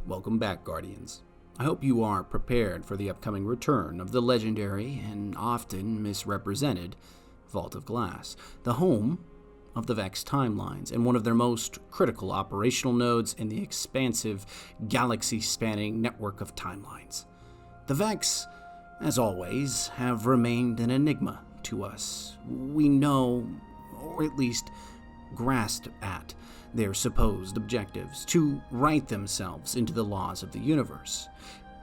Welcome back, Guardians. I hope you are prepared for the upcoming return of the legendary and often misrepresented Vault of Glass, the home of the Vex timelines and one of their most critical operational nodes in the expansive, galaxy-spanning network of timelines. The Vex, as always, have remained an enigma to us. We know, or at least grasp at, their supposed objectives, to write themselves into the laws of the universe.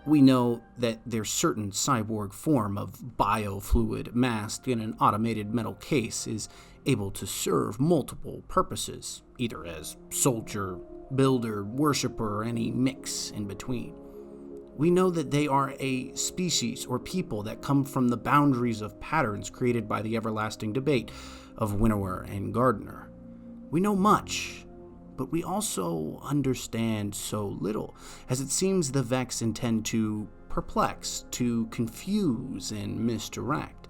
We know that their certain cyborg form of biofluid masked in an automated metal case is able to serve multiple purposes, either as soldier, builder, worshipper, or any mix in between. We know that they are a species or people that come from the boundaries of patterns created by the everlasting debate of winnower and gardener. We know much, but we also understand so little, as it seems the Vex intend to perplex, to confuse, and misdirect.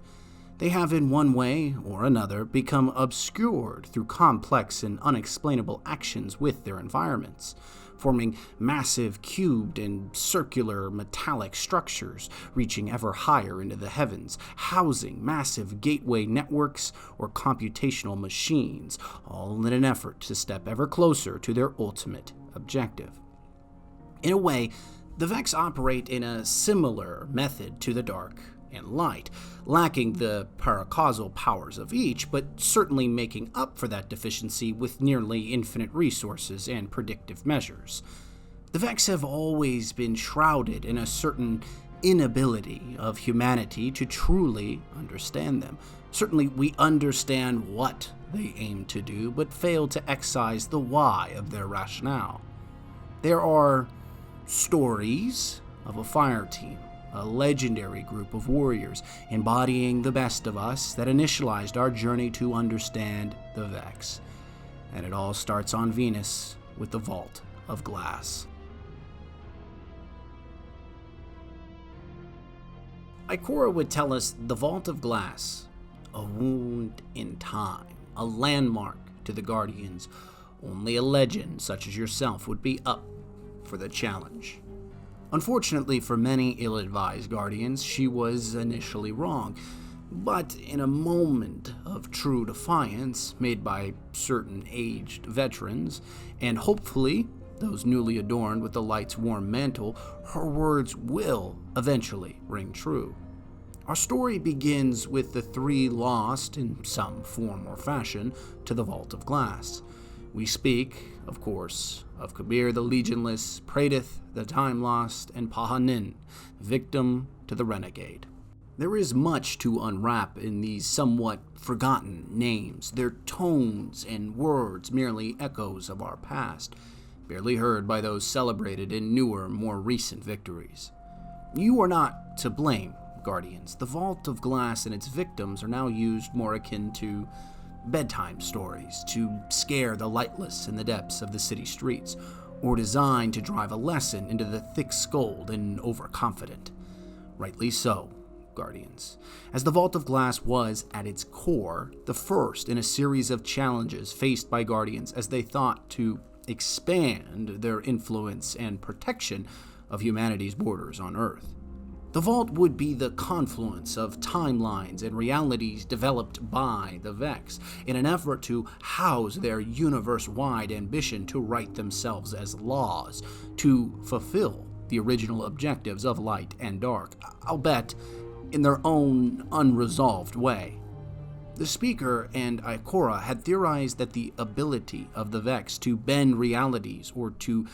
They have in one way or another become obscured through complex and unexplainable actions with their environments, forming massive cubed and circular metallic structures reaching ever higher into the heavens, housing massive gateway networks or computational machines, all in an effort to step ever closer to their ultimate objective. In a way, the Vex operate in a similar method to the dark and light, lacking the paracausal powers of each, but certainly making up for that deficiency with nearly infinite resources and predictive measures. The Vex have always been shrouded in a certain inability of humanity to truly understand them. Certainly we understand what they aim to do, but fail to excise the why of their rationale. There are stories of a fire team, a legendary group of warriors embodying the best of us that initialized our journey to understand the Vex. And it all starts on Venus with the Vault of Glass. Ikora would tell us the Vault of Glass, a wound in time, a landmark to the Guardians. Only a legend such as yourself would be up for the challenge. Unfortunately for many ill-advised Guardians, she was initially wrong, but in a moment of true defiance made by certain aged veterans, and hopefully those newly adorned with the light's warm mantle, her words will eventually ring true. Our story begins with the three lost, in some form or fashion, to the Vault of Glass. We speak, of course, of Kabr the Legionless, PRAEDYTH the Time Lost, and Pahanin, victim to the Renegade. There is much to unwrap in these somewhat forgotten names, their tones and words merely echoes of our past, barely heard by those celebrated in newer, more recent victories. You are not to blame, Guardians. The Vault of Glass and its victims are now used more akin to bedtime stories to scare the lightless in the depths of the city streets, or designed to drive a lesson into the thick-skulled and overconfident. Rightly so, Guardians, as the Vault of Glass was, at its core, the first in a series of challenges faced by Guardians as they thought to expand their influence and protection of humanity's borders on Earth. The Vault would be the confluence of timelines and realities developed by the Vex in an effort to house their universe-wide ambition to write themselves as laws, to fulfill the original objectives of light and dark, I'll bet in their own unresolved way. The speaker and Ikora had theorized that the ability of the Vex to bend realities or to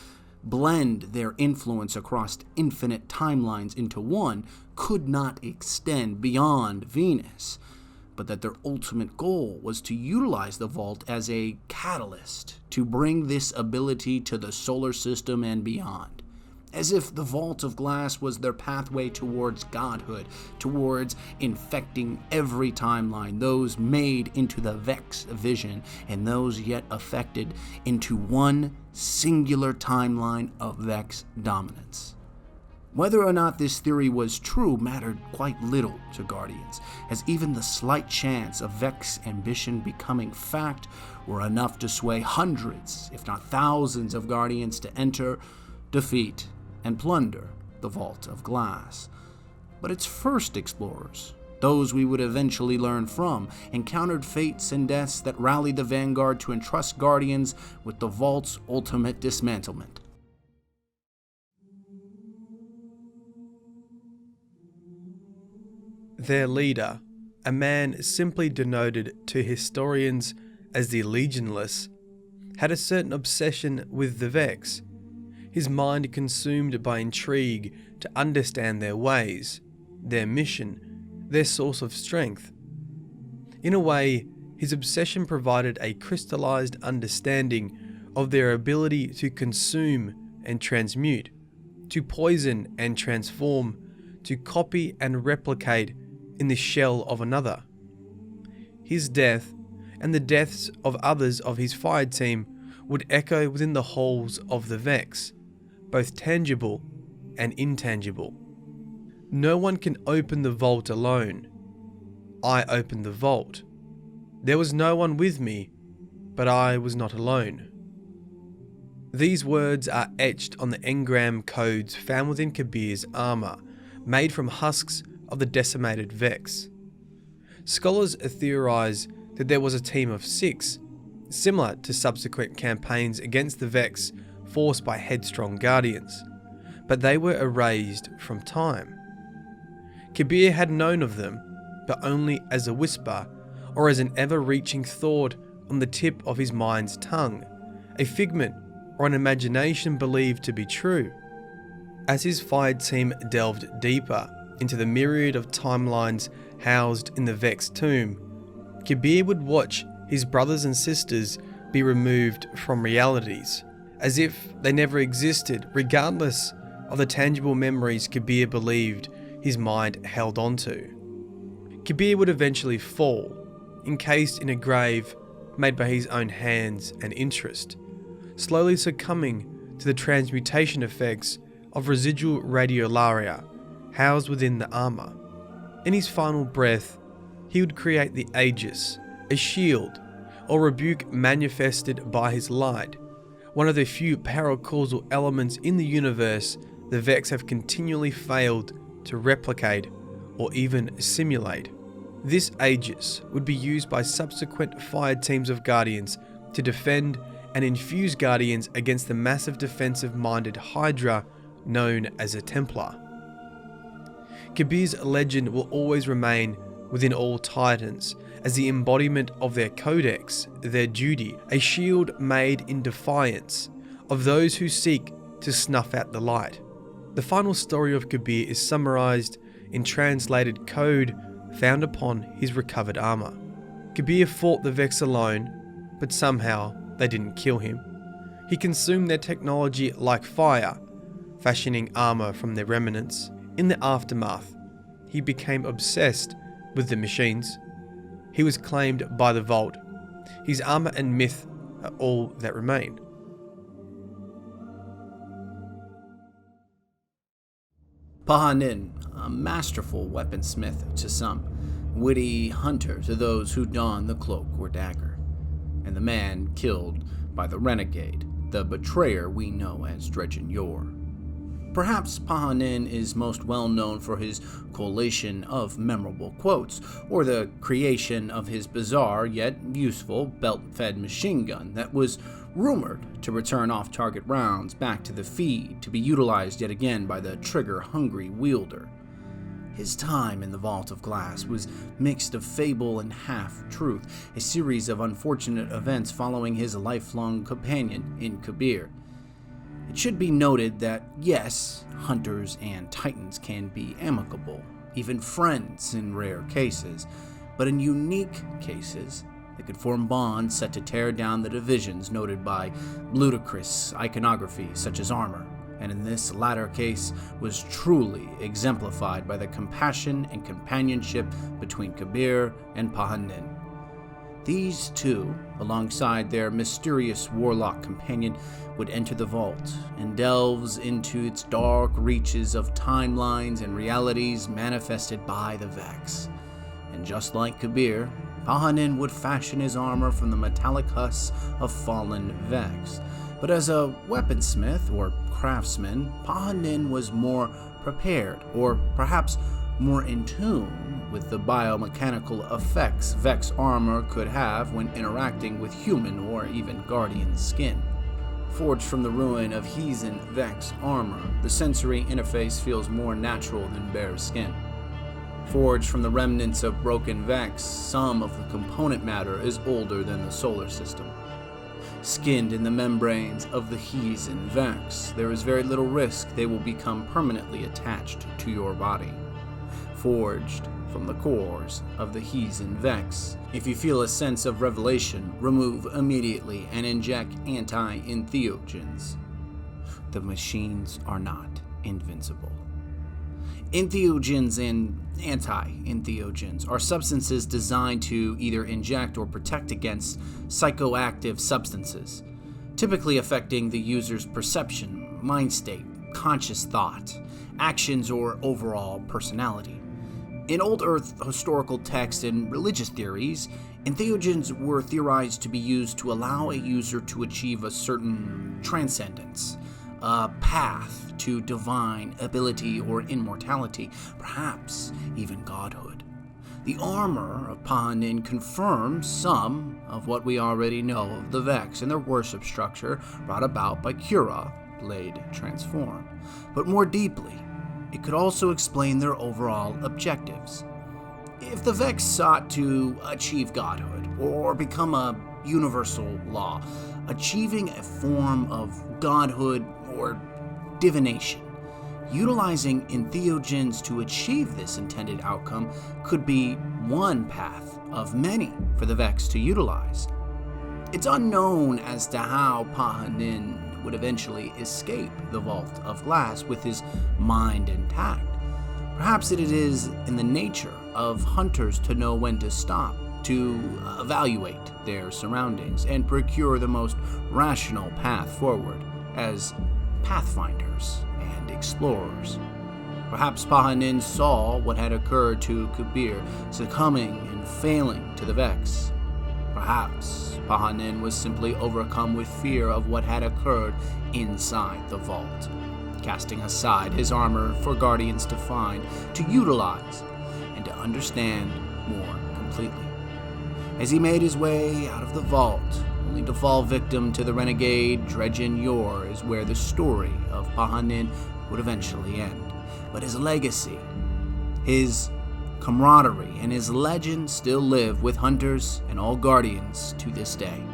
blend their influence across infinite timelines into one could not extend beyond Venus, but that their ultimate goal was to utilize the Vault as a catalyst to bring this ability to the solar system and beyond. As if the Vault of Glass was their pathway towards godhood, towards infecting every timeline, those made into the Vex vision, and those yet affected into one singular timeline of Vex dominance. Whether or not this theory was true mattered quite little to Guardians, as even the slight chance of Vex ambition becoming fact were enough to sway hundreds, if not thousands, of Guardians to enter defeat, and plunder the Vault of Glass. But its first explorers, those we would eventually learn from, encountered fates and deaths that rallied the Vanguard to entrust Guardians with the Vault's ultimate dismantlement. Their leader, a man simply denoted to historians as the Legionless, had a certain obsession with the Vex, his mind consumed by intrigue to understand their ways, their mission, their source of strength. In a way, his obsession provided a crystallized understanding of their ability to consume and transmute, to poison and transform, to copy and replicate in the shell of another. His death, and the deaths of others of his fire team, would echo within the halls of the Vex, both tangible and intangible. No one can open the vault alone. I opened the vault. There was no one with me, but I was not alone. These words are etched on the engram codes found within Kabr's armor, made from husks of the decimated Vex. Scholars theorize that there was a team of 6, similar to subsequent campaigns against the Vex forced by headstrong Guardians, but they were erased from time. Kabr had known of them, but only as a whisper, or as an ever-reaching thought on the tip of his mind's tongue, a figment or an imagination believed to be true. As his fire team delved deeper into the myriad of timelines housed in the Vex tomb, Kabr would watch his brothers and sisters be removed from realities, as if they never existed, regardless of the tangible memories Kabr believed his mind held onto. Kabr would eventually fall, encased in a grave made by his own hands and interest, slowly succumbing to the transmutation effects of residual radiolaria housed within the armor. In his final breath, he would create the Aegis, a shield or rebuke manifested by his light, one of the few paracausal elements in the universe the Vex have continually failed to replicate or even simulate. This Aegis would be used by subsequent fire teams of Guardians to defend and infuse Guardians against the massive defensive-minded Hydra known as a Templar. Kabr's legend will always remain within all Titans as the embodiment of their codex, their duty, a shield made in defiance of those who seek to snuff out the light. The final story of Kabr is summarized in translated code found upon his recovered armor. Kabr fought the Vex alone, but somehow they didn't kill him. He consumed their technology like fire, fashioning armor from their remnants. In the aftermath, he became obsessed with the machines. He was claimed by the Vault. His armor and myth are all that remain. Pahanin, a masterful weaponsmith to some, witty hunter to those who don the cloak or dagger, and the man killed by the Renegade, the betrayer we know as Dredgen Yor. Perhaps Pahanin is most well known for his collation of memorable quotes, or the creation of his bizarre yet useful belt-fed machine gun that was rumored to return off-target rounds back to the feed to be utilized yet again by the trigger-hungry wielder. His time in the Vault of Glass was mixed of fable and half-truth, a series of unfortunate events following his lifelong companion in Kabr. It should be noted that, yes, hunters and titans can be amicable, even friends in rare cases, but in unique cases, they could form bonds set to tear down the divisions noted by ludicrous iconography such as armor, and in this latter case was truly exemplified by the compassion and companionship between Kabr and Pahanin. These two, alongside their mysterious warlock companion, would enter the vault and delves into its dark reaches of timelines and realities manifested by the Vex. And just like Kabr, Pahanin would fashion his armor from the metallic husks of fallen Vex. But as a weaponsmith or craftsman, Pahanin was more prepared, or perhaps more in tune with the biomechanical effects Vex armor could have when interacting with human or even Guardian skin. Forged from the ruin of heathen Vex armor, the sensory interface feels more natural than bare skin. Forged from the remnants of broken Vex, some of the component matter is older than the solar system. Skinned in the membranes of the heathen Vex, there is very little risk they will become permanently attached to your body. Forged from the cores of the heathen Vex, if you feel a sense of revelation, remove immediately and inject anti-entheogens. The machines are not invincible. Entheogens and anti-entheogens are substances designed to either inject or protect against psychoactive substances, typically affecting the user's perception, mind state, conscious thought, actions, or overall personality. In Old Earth historical texts and religious theories, entheogens were theorized to be used to allow a user to achieve a certain transcendence, a path to divine ability or immortality, perhaps even godhood. The armor of Pahanin confirms some of what we already know of the Vex and their worship structure brought about by Kura, Blade Transform. But more deeply, it could also explain their overall objectives. If the Vex sought to achieve godhood or become a universal law, achieving a form of godhood or divination, utilizing entheogens to achieve this intended outcome could be one path of many for the Vex to utilize. It's unknown as to how Pahanin would eventually escape the Vault of Glass with his mind intact. Perhaps it is in the nature of hunters to know when to stop, to evaluate their surroundings, and procure the most rational path forward as pathfinders and explorers. Perhaps Pahanin saw what had occurred to Kabr, succumbing and failing to the Vex. Perhaps Pahanin was simply overcome with fear of what had occurred inside the vault, casting aside his armor for Guardians to find, to utilize, and to understand more completely. As he made his way out of the vault, only to fall victim to the renegade Dredgen Yor, is where the story of Pahanin would eventually end. But his legacy, his camaraderie, and his legend still live with hunters and all Guardians to this day.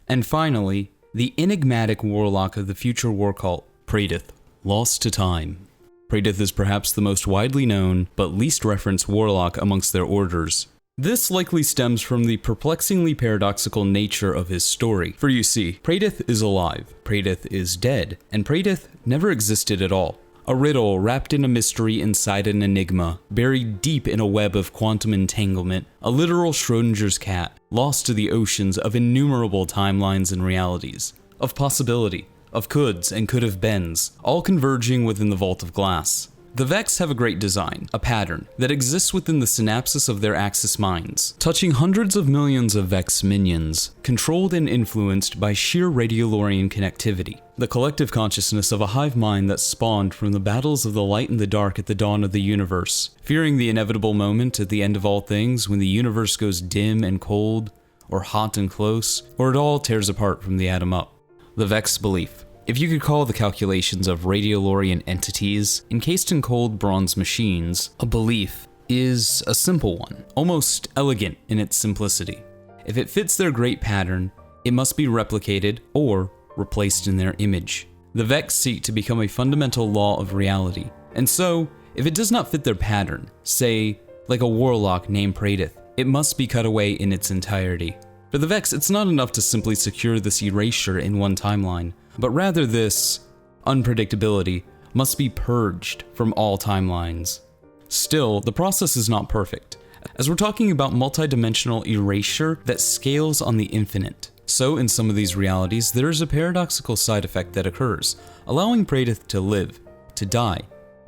And finally, the enigmatic warlock of the future war cult, PRAEDYTH, lost to time. PRAEDYTH is perhaps the most widely known, but least referenced warlock amongst their orders. This likely stems from the perplexingly paradoxical nature of his story. For you see, PRAEDYTH is alive, PRAEDYTH is dead, and PRAEDYTH never existed at all. A riddle wrapped in a mystery inside an enigma, buried deep in a web of quantum entanglement, a literal Schrodinger's cat, lost to the oceans of innumerable timelines and realities, of possibility, of coulds and could-have-beens, all converging within the Vault of Glass. The Vex have a great design, a pattern, that exists within the synapses of their Axis minds, touching hundreds of millions of Vex minions, controlled and influenced by sheer Radiolorian connectivity, the collective consciousness of a hive mind that spawned from the battles of the light and the dark at the dawn of the universe, fearing the inevitable moment at the end of all things when the universe goes dim and cold, or hot and close, or it all tears apart from the atom up. The Vex belief. If you could call the calculations of Radiolorian entities encased in cold bronze machines a belief, is a simple one, almost elegant in its simplicity. If it fits their great pattern, it must be replicated or replaced in their image. The Vex seek to become a fundamental law of reality, and so, if it does not fit their pattern, say, like a warlock named PRAEDYTH, it must be cut away in its entirety. For the Vex, it's not enough to simply secure this erasure in one timeline, but rather this unpredictability must be purged from all timelines. Still, the process is not perfect, as we're talking about multidimensional erasure that scales on the infinite. So in some of these realities, there is a paradoxical side effect that occurs, allowing PRAEDYTH to live, to die,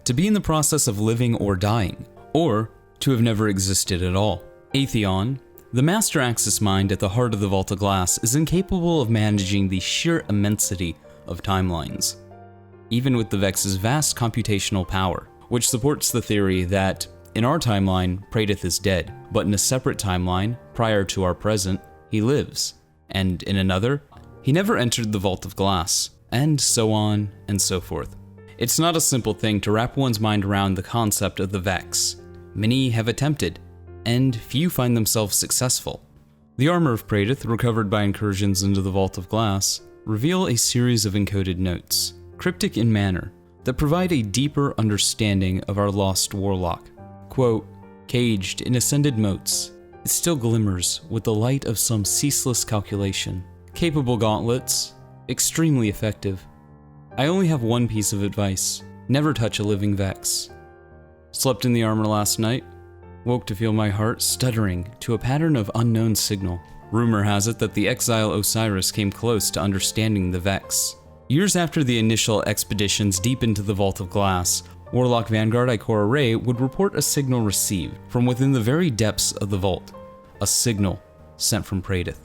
to be in the process of living or dying, or to have never existed at all. Atheon, the Master Axis mind at the heart of the Vault of Glass, is incapable of managing the sheer immensity of timelines, even with the Vex's vast computational power, which supports the theory that, in our timeline, PRAEDYTH is dead, but in a separate timeline, prior to our present, he lives, and in another, he never entered the Vault of Glass, and so on and so forth. It's not a simple thing to wrap one's mind around the concept of the Vex. Many have attempted, and few find themselves successful. The armor of PRAEDYTH, recovered by incursions into the Vault of Glass, reveal a series of encoded notes, cryptic in manner, that provide a deeper understanding of our lost warlock. Quote, "Caged in ascended motes, it still glimmers with the light of some ceaseless calculation. Capable gauntlets, extremely effective. I only have one piece of advice: never touch a living Vex. Slept in the armor last night, woke to feel my heart stuttering to a pattern of unknown signal. Rumor has it that the exile Osiris came close to understanding the Vex. Years after the initial expeditions deep into the Vault of Glass, Warlock Vanguard Ikora Rey would report a signal received from within the very depths of the vault. A signal sent from PRAEDYTH.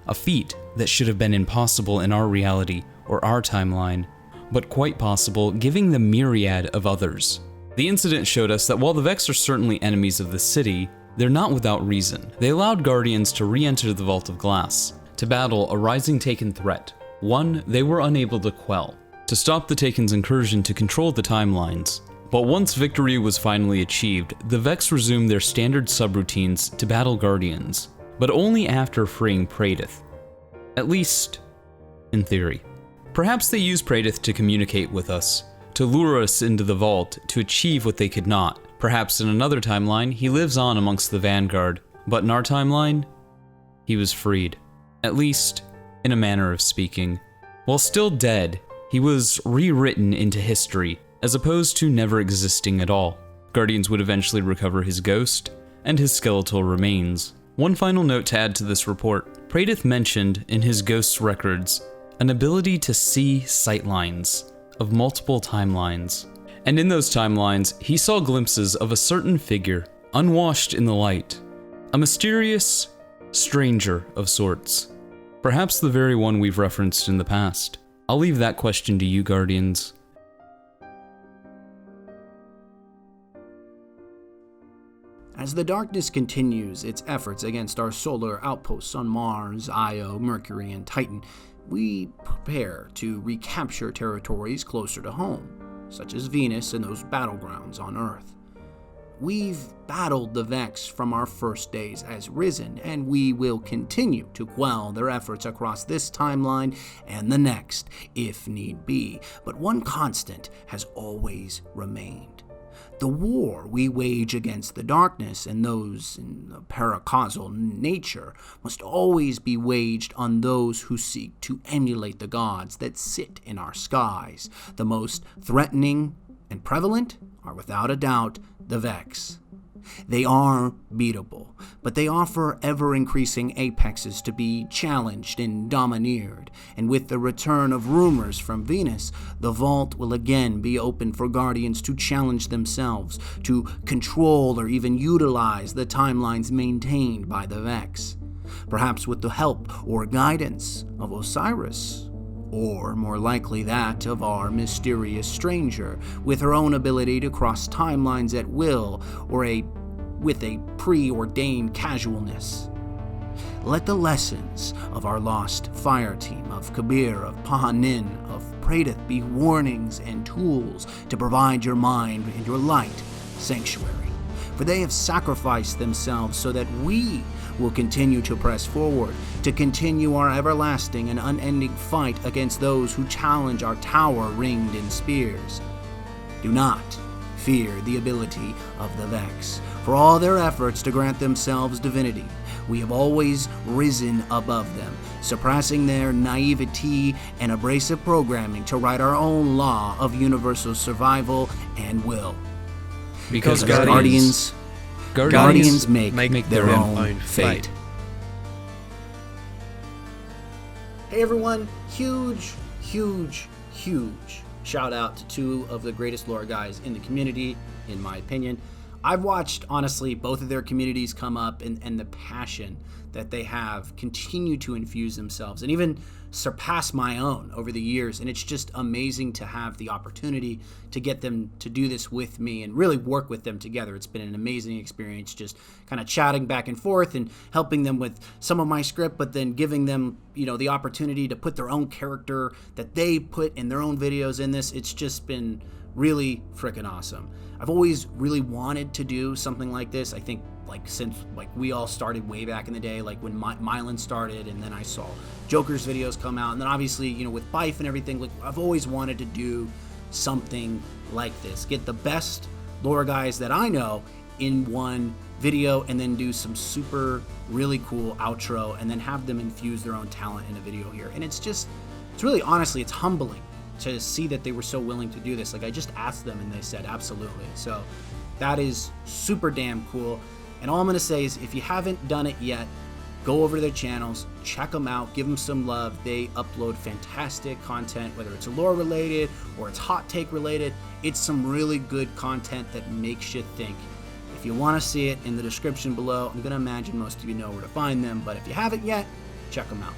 A feat that should have been impossible in our reality or our timeline, but quite possible given the myriad of others. The incident showed us that while the Vex are certainly enemies of the city, they're not without reason. They allowed Guardians to re-enter the Vault of Glass, to battle a rising Taken threat, one they were unable to quell, to stop the Taken's incursion to control the timelines. But once victory was finally achieved, the Vex resumed their standard subroutines to battle Guardians, but only after freeing PRAEDYTH. At least, in theory. Perhaps they used PRAEDYTH to communicate with us, to lure us into the vault to achieve what they could not. Perhaps in another timeline, he lives on amongst the Vanguard, but in our timeline, he was freed. At least, in a manner of speaking. While still dead, he was rewritten into history, as opposed to never existing at all. Guardians would eventually recover his ghost and his skeletal remains. One final note to add to this report: PRAEDYTH mentioned in his ghost's records an ability to see sightlines of multiple timelines. And in those timelines, he saw glimpses of a certain figure, unwashed in the light. A mysterious stranger of sorts. Perhaps the very one we've referenced in the past. I'll leave that question to you, Guardians. As the darkness continues its efforts against our solar outposts on Mars, Io, Mercury, and Titan, we prepare to recapture territories closer to home, such as Venus and those battlegrounds on Earth. We've battled the Vex from our first days as Risen, and we will continue to quell their efforts across this timeline and the next, if need be. But one constant has always remained. The war we wage against the darkness and those in the paracausal nature must always be waged on those who seek to emulate the gods that sit in our skies. The most threatening and prevalent are without a doubt the Vex. They are beatable, but they offer ever-increasing apexes to be challenged and domineered, and with the return of rumors from Venus, the vault will again be open for Guardians to challenge themselves, to control or even utilize the timelines maintained by the Vex, perhaps with the help or guidance of Osiris, or more likely that of our mysterious stranger, with her own ability to cross timelines at will, or with a preordained casualness. Let the lessons of our lost fire team, of Kabr, of Pahanin, of PRAEDYTH be warnings and tools to provide your mind and your light sanctuary. For they have sacrificed themselves so that we will continue to press forward, to continue our everlasting and unending fight against those who challenge our tower ringed in spears. Do not fear the ability of the Vex. For all their efforts to grant themselves divinity, we have always risen above them, surpassing their naivety and abrasive programming to write our own law of universal survival and will. Because Guardians make their own fate. Hey everyone, huge shout out to two of the greatest lore guys in the community, in my opinion. I've watched, honestly, both of their communities come up, and the passion that they have continue to infuse themselves and even surpass my own over the years. And it's just amazing to have the opportunity to get them to do this with me and really work with them together. It's been an amazing experience, just kind of chatting back and forth and helping them with some of my script, but then giving them, you know, the opportunity to put their own character that they put in their own videos in this. It's just been really freaking awesome. I've always really wanted to do something like this. I think since we all started way back in the day, like when Myelin started, and then I saw Joker's videos come out, and then obviously, you know, with Bife and everything, like I've always wanted to do something like this. Get the best lore guys that I know in one video, and then do some super really cool outro, and then have them infuse their own talent in a video here. And it's really, honestly, it's humbling to see that they were so willing to do this. Like, I just asked them and they said absolutely. So that is super damn cool. And all I'm gonna say is, if you haven't done it yet, go over to their channels, check them out, give them some love. They upload fantastic content, whether it's lore related or it's hot take related. It's some really good content that makes you think. If you want to see it, in the description below, I'm gonna imagine most of you know where to find them, but if you haven't yet, check them out.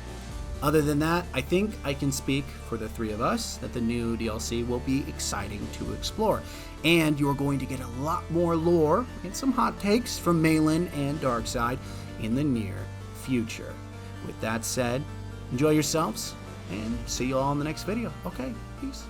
Other than that, I think I can speak for the three of us that the new DLC will be exciting to explore. And you're going to get a lot more lore and some hot takes from Myelin and Darkside in the near future. With that said, enjoy yourselves, and see you all in the next video. Okay, peace.